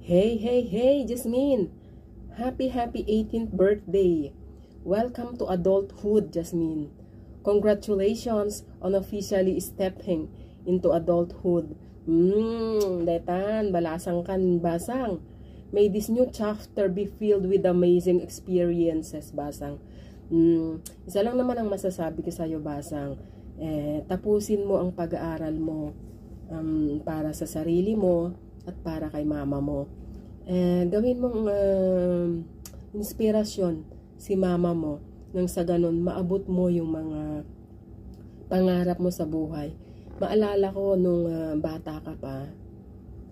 Hey, hey, hey, Jasmine! Happy 18th birthday! Welcome to adulthood, Jasmine. Congratulations on officially stepping into adulthood. Detan, balasang kan basang. May this new chapter be filled with amazing experiences, basang. Isa lang naman ang masasabi ko sa'yo, basang. Tapusin mo ang pag-aaral mo para sa sarili mo at para kay mama mo. Gawin mong inspirasyon si mama mo nang sa ganun maabot mo yung mga pangarap mo sa buhay. Maalala ko nung bata ka pa,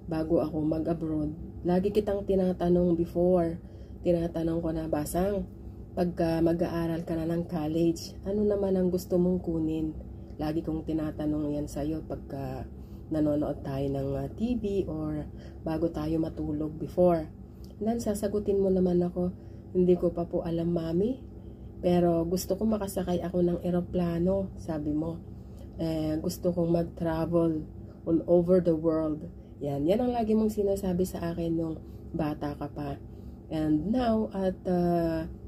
bago ako mag-abroad, lagi kitang tinatanong before, tinatanong ko na, basang, pagka mag-aaral ka na ng college, ano naman ang gusto mong kunin? Lagi kong tinatanong yan sa'yo pagka nanonood tayo ng TV or bago tayo matulog before. Then sasagutin mo naman ako, hindi ko pa po alam, mami, pero gusto ko makasakay ako ng eroplano, sabi mo. Gusto kong mag-travel all over the world. Yan ang lagi mong sinasabi sa akin nung bata ka pa. And now, at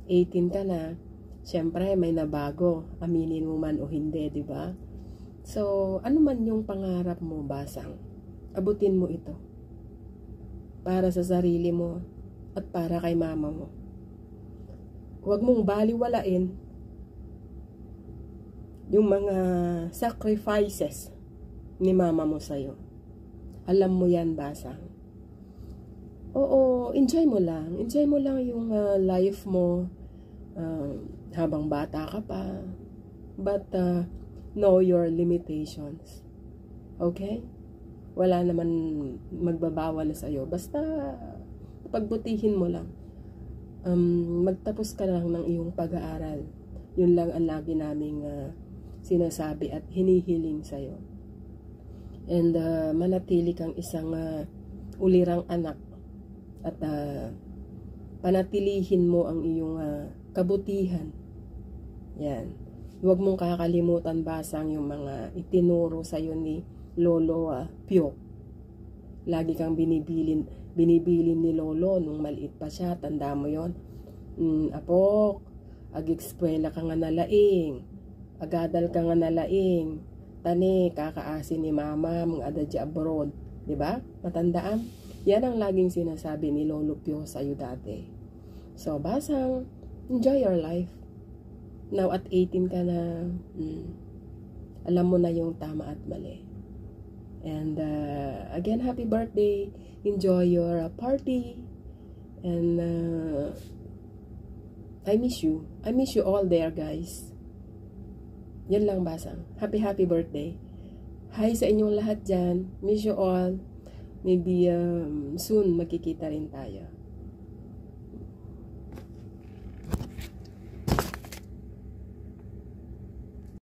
18 ka na, syempre may nabago, aminin mo man o hindi, di ba? So, ano man yung pangarap mo, basang, abutin mo ito. Para sa sarili mo at para kay mama mo. Huwag mong baliwalain yung mga sacrifices ni mama mo sa'yo. Alam mo yan, basang. Oo, enjoy mo lang. Enjoy mo lang yung life mo habang bata ka pa. But, know your limitations. Okay? Wala naman magbabawal sa'yo. Basta, pagbutihin mo lang. Magtapos ka lang ng iyong pag-aaral. Yun lang ang lagi naming sinasabi at hinihiling sa'yo. And manatili kang isang ulirang anak. At panatilihin mo ang iyong kabutihan. Yan. Huwag mong kakalimutan, basang, yung mga itinuro sa'yo ni Lolo Pio. Lagi kang binibilin ni Lolo nung maliit pa siya. Tanda mo yon. Apok, ag-eskwela ka nga nalaing. Agadal ka nga nalaing. Tani, kakaasin ni mama, mga adadya abroad. Diba? Matandaan? Yan ang laging sinasabi ni Lolo Pio sa'yo dati. So, basang, enjoy your life. Now at 18 ka na, alam mo na yung tama at mali. And again, happy birthday. Enjoy your party. And I miss you. I miss you all there, guys. Yan lang, basang. Happy birthday. Hi sa inyong lahat dyan. Miss you all. Maybe soon magkikita rin tayo.